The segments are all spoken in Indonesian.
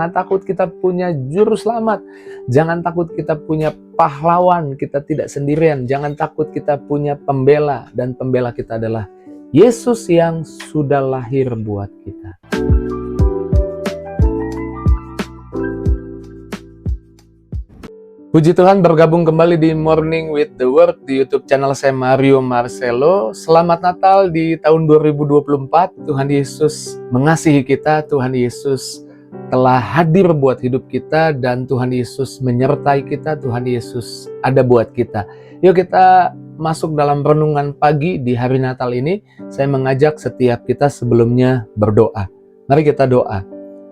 Jangan takut, kita punya juru selamat. Jangan takut, kita punya pahlawan, kita tidak sendirian. Jangan takut, kita punya pembela, dan pembela kita adalah Yesus yang sudah lahir buat kita. Puji Tuhan, bergabung kembali di Morning with the Word di YouTube channel saya, Mario Marcelo. Selamat Natal di tahun 2024. Tuhan Yesus mengasihi kita, Tuhan Yesus telah hadir buat hidup kita, dan Tuhan Yesus menyertai kita, Tuhan Yesus ada buat kita. Yuk kita masuk dalam renungan pagi di hari Natal ini. Saya mengajak setiap kita sebelumnya berdoa. Mari kita doa.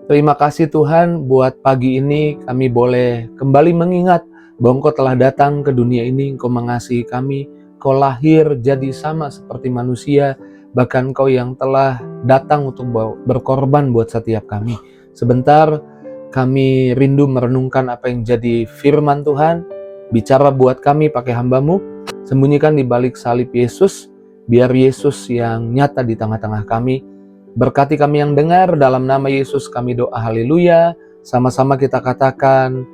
Terima kasih Tuhan buat pagi ini kami boleh kembali mengingat bahwa Engkau telah datang ke dunia ini, Engkau mengasihi kami, Engkau lahir jadi sama seperti manusia, bahkan Engkau yang telah datang untuk berkorban buat setiap kami. Sebentar kami rindu merenungkan apa yang jadi firman Tuhan, bicara buat kami pakai hamba-Mu, sembunyikan di balik salib Yesus, biar Yesus yang nyata di tengah-tengah kami. Berkati kami yang dengar, dalam nama Yesus kami doa, haleluya. Sama-sama kita katakan,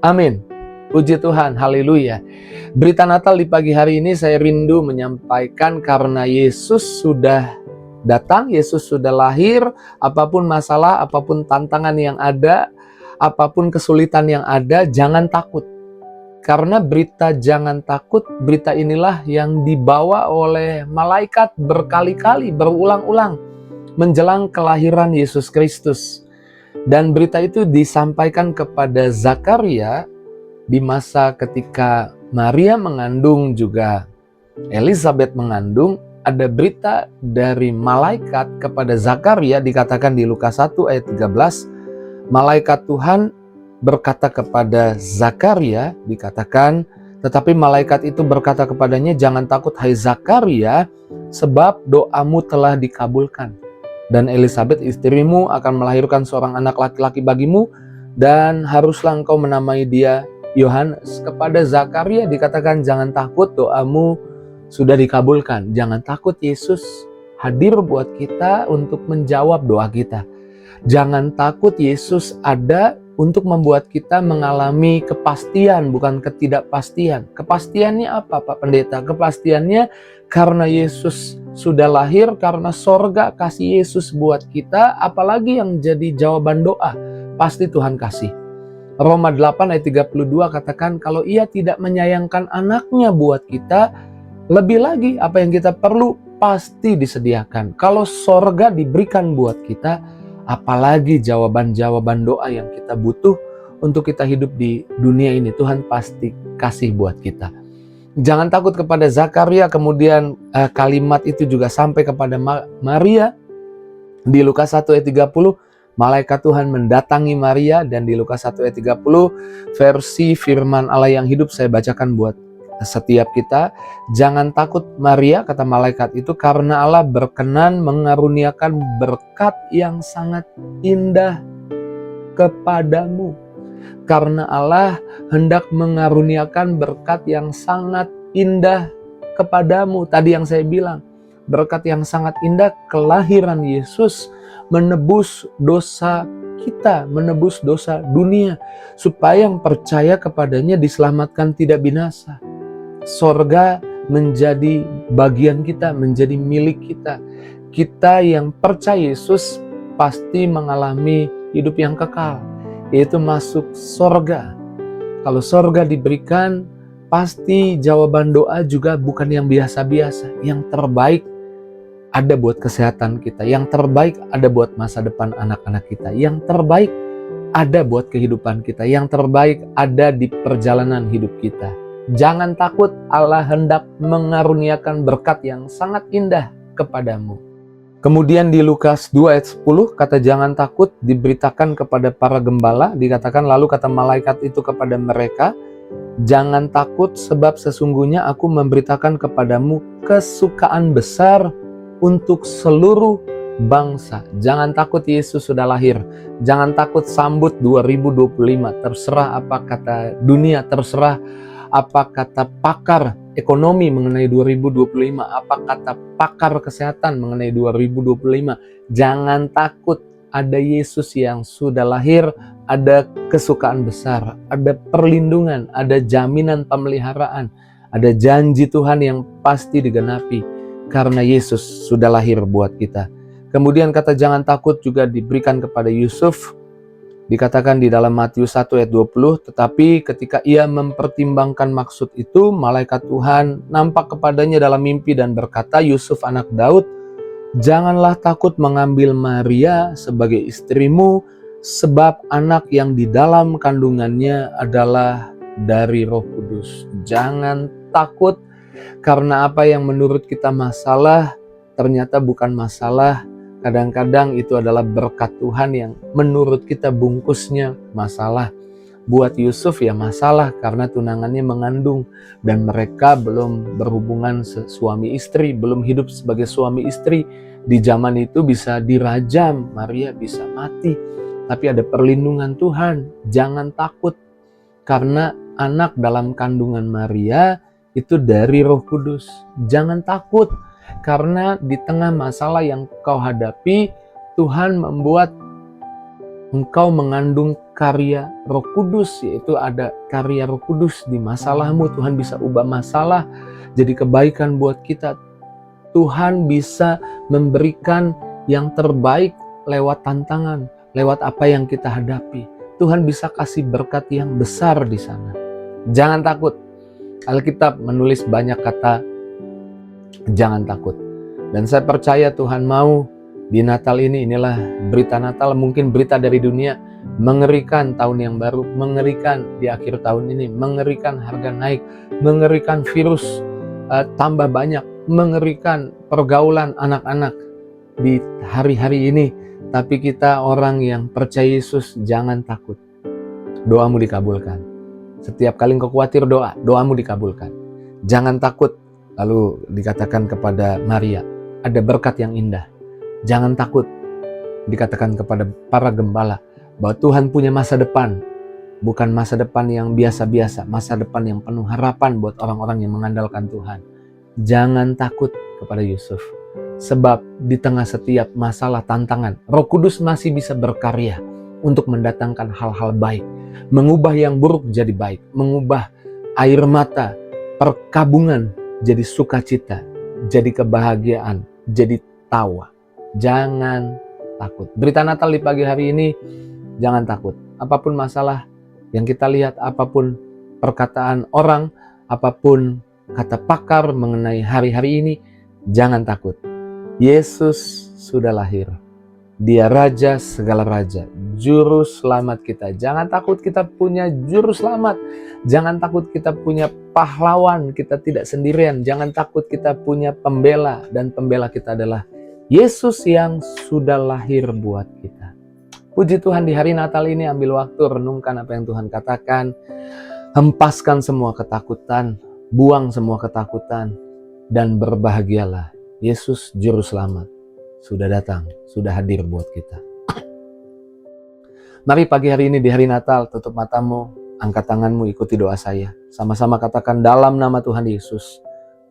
amin. Puji Tuhan, haleluya. Berita Natal di pagi hari ini saya rindu menyampaikan karena Yesus sudah datang, Yesus sudah lahir. Apapun masalah, apapun tantangan yang ada, apapun kesulitan yang ada, jangan takut. Karena berita jangan takut, berita inilah yang dibawa oleh malaikat berkali-kali, berulang-ulang menjelang kelahiran Yesus Kristus. Dan berita itu disampaikan kepada Zakaria di masa ketika Maria mengandung, juga Elizabeth mengandung. Ada berita dari malaikat kepada Zakaria, dikatakan di Lukas 1 ayat 13. Malaikat Tuhan berkata kepada Zakaria, dikatakan, tetapi malaikat itu berkata kepadanya, jangan takut hai Zakaria, sebab doamu telah dikabulkan. Dan Elizabeth istrimu akan melahirkan seorang anak laki-laki bagimu, dan haruslah engkau menamai dia Yohanes. Kepada Zakaria dikatakan, jangan takut, doamu sudah dikabulkan. Jangan takut, Yesus hadir buat kita untuk menjawab doa kita. Jangan takut, Yesus ada untuk membuat kita mengalami kepastian, bukan ketidakpastian. Kepastiannya apa, Pak Pendeta? Kepastiannya karena Yesus sudah lahir, karena sorga kasih Yesus buat kita, apalagi yang jadi jawaban doa, pasti Tuhan kasih. Roma 8 ayat 32 katakan, kalau Ia tidak menyayangkan anaknya buat kita, lebih lagi apa yang kita perlu pasti disediakan. Kalau sorga diberikan buat kita, apalagi jawaban-jawaban doa yang kita butuh untuk kita hidup di dunia ini, Tuhan pasti kasih buat kita. Jangan takut kepada Zakaria, kemudian kalimat itu juga sampai kepada Maria. Di Lukas 1 ayat 30, malaikat Tuhan mendatangi Maria, dan di Lukas 1 ayat 30, versi firman Allah yang hidup saya bacakan buat setiap kita. Jangan takut Maria, kata malaikat itu, karena Allah berkenan mengaruniakan berkat yang sangat indah kepadamu. Karena Allah hendak mengaruniakan berkat yang sangat indah kepadamu. Tadi yang saya bilang, berkat yang sangat indah, kelahiran Yesus menebus dosa kita, menebus dosa dunia, supaya yang percaya kepadanya diselamatkan tidak binasa. Sorga menjadi bagian kita, menjadi milik kita. Kita yang percaya Yesus pasti mengalami hidup yang kekal, yaitu masuk sorga. Kalau sorga diberikan, pasti jawaban doa juga bukan yang biasa-biasa. Yang terbaik ada buat kesehatan kita, yang terbaik ada buat masa depan anak-anak kita, yang terbaik ada buat kehidupan kita, yang terbaik ada di perjalanan hidup kita. Jangan takut, Allah hendak mengaruniakan berkat yang sangat indah kepadamu. Kemudian di Lukas 2 ayat 10, kata jangan takut diberitakan kepada para gembala, dikatakan lalu kata malaikat itu kepada mereka, jangan takut sebab sesungguhnya aku memberitakan kepadamu kesukaan besar untuk seluruh bangsa. Jangan takut, Yesus sudah lahir. Jangan takut, sambut 2025. Terserah apa kata dunia, terserah apa kata pakar ekonomi mengenai 2025, apa kata pakar kesehatan mengenai 2025. Jangan takut, ada Yesus yang sudah lahir, ada kesukaan besar, ada perlindungan, ada jaminan pemeliharaan, ada janji Tuhan yang pasti digenapi karena Yesus sudah lahir buat kita. Kemudian kata jangan takut juga diberikan kepada Yusuf. Dikatakan di dalam Matius 1 ayat 20, tetapi ketika ia mempertimbangkan maksud itu, malaikat Tuhan nampak kepadanya dalam mimpi dan berkata, Yusuf anak Daud, janganlah takut mengambil Maria sebagai istrimu, sebab anak yang di dalam kandungannya adalah dari Roh Kudus. Jangan takut karena apa yang menurut kita masalah, ternyata bukan masalah. Kadang-kadang itu adalah berkat Tuhan yang menurut kita bungkusnya masalah. Buat Yusuf ya masalah karena tunangannya mengandung dan mereka belum berhubungan suami istri, belum hidup sebagai suami istri. Di zaman itu bisa dirajam, Maria bisa mati. Tapi ada perlindungan Tuhan, jangan takut karena anak dalam kandungan Maria itu dari Roh Kudus. Jangan takut. Karena di tengah masalah yang kau hadapi, Tuhan membuat engkau mengandung karya Roh Kudus, yaitu ada karya Roh Kudus di masalahmu. Tuhan bisa ubah masalah jadi kebaikan buat kita. Tuhan bisa memberikan yang terbaik lewat tantangan, lewat apa yang kita hadapi. Tuhan bisa kasih berkat yang besar di sana. Jangan takut. Alkitab menulis banyak kata jangan takut. Dan saya percaya Tuhan mau di Natal ini, inilah berita Natal, mungkin berita dari dunia, mengerikan tahun yang baru, mengerikan di akhir tahun ini, mengerikan harga naik, mengerikan virus tambah banyak, mengerikan pergaulan anak-anak di hari-hari ini. Tapi kita orang yang percaya Yesus, jangan takut. Doamu dikabulkan. Setiap kali engkau khawatir doamu dikabulkan. Jangan takut. Lalu dikatakan kepada Maria, ada berkat yang indah. Jangan takut. Dikatakan kepada para gembala bahwa Tuhan punya masa depan. Bukan masa depan yang biasa-biasa, masa depan yang penuh harapan buat orang-orang yang mengandalkan Tuhan. Jangan takut kepada Yusuf. Sebab di tengah setiap masalah tantangan, Roh Kudus masih bisa berkarya untuk mendatangkan hal-hal baik. Mengubah yang buruk jadi baik. Mengubah air mata, perkabungan jadi sukacita, jadi kebahagiaan, jadi tawa. Jangan takut. Berita Natal di pagi hari ini, jangan takut. Apapun masalah yang kita lihat, apapun perkataan orang, apapun kata pakar mengenai hari-hari ini, jangan takut. Yesus sudah lahir. Dia Raja segala raja, Juru Selamat kita. Jangan takut, kita punya Juru Selamat. Jangan takut, kita punya pahlawan, kita tidak sendirian. Jangan takut, kita punya pembela, dan pembela kita adalah Yesus yang sudah lahir buat kita. Puji Tuhan, di hari Natal ini ambil waktu renungkan apa yang Tuhan katakan. Hempaskan semua ketakutan, buang semua ketakutan, dan berbahagialah. Yesus Juru Selamat sudah datang, sudah hadir buat kita. Mari pagi hari ini di hari Natal, tutup matamu, angkat tanganmu, ikuti doa saya. Sama-sama katakan dalam nama Tuhan Yesus,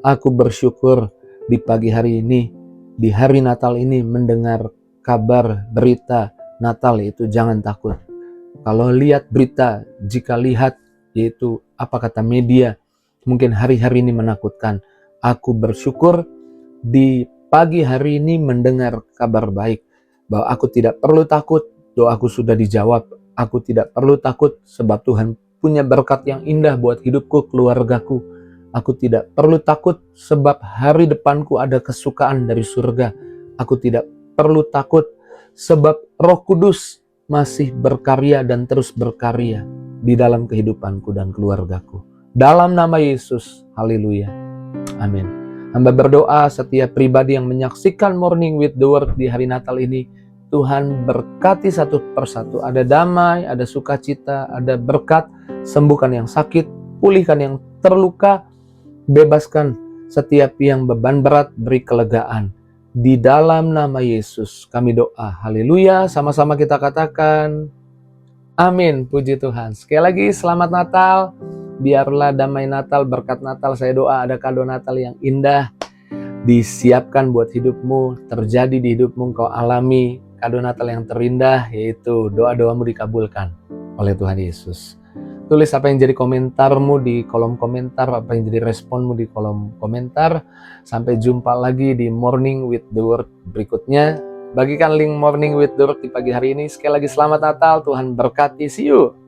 aku bersyukur di pagi hari ini, di hari Natal ini mendengar kabar berita Natal, itu jangan takut. Kalau lihat berita, jika lihat yaitu apa kata media, mungkin hari-hari ini menakutkan. Aku bersyukur di pagi hari ini mendengar kabar baik bahwa aku tidak perlu takut, doaku sudah dijawab. Aku tidak perlu takut sebab Tuhan punya berkat yang indah buat hidupku, keluargaku. Aku tidak perlu takut sebab hari depanku ada kesukaan dari surga. Aku tidak perlu takut sebab Roh Kudus masih berkarya dan terus berkarya di dalam kehidupanku dan keluargaku. Dalam nama Yesus, haleluya. Amin. Hamba berdoa setiap pribadi yang menyaksikan Morning with the Word di hari Natal ini, Tuhan berkati satu persatu. Ada damai, ada sukacita, ada berkat, sembuhkan yang sakit, pulihkan yang terluka, bebaskan setiap yang beban berat, beri kelegaan. Di dalam nama Yesus kami doa, haleluya. Sama-sama kita katakan, amin, puji Tuhan. Sekali lagi selamat Natal. Biarlah damai Natal, berkat Natal, saya doa ada kado Natal yang indah disiapkan buat hidupmu, terjadi di hidupmu, kau alami kado Natal yang terindah, yaitu doa-doamu dikabulkan oleh Tuhan Yesus. Tulis apa yang jadi komentarmu di kolom komentar, apa yang jadi responmu di kolom komentar. Sampai jumpa lagi di Morning with the Word berikutnya. Bagikan link Morning with the Word di pagi hari ini. Sekali lagi selamat Natal, Tuhan berkati, see you!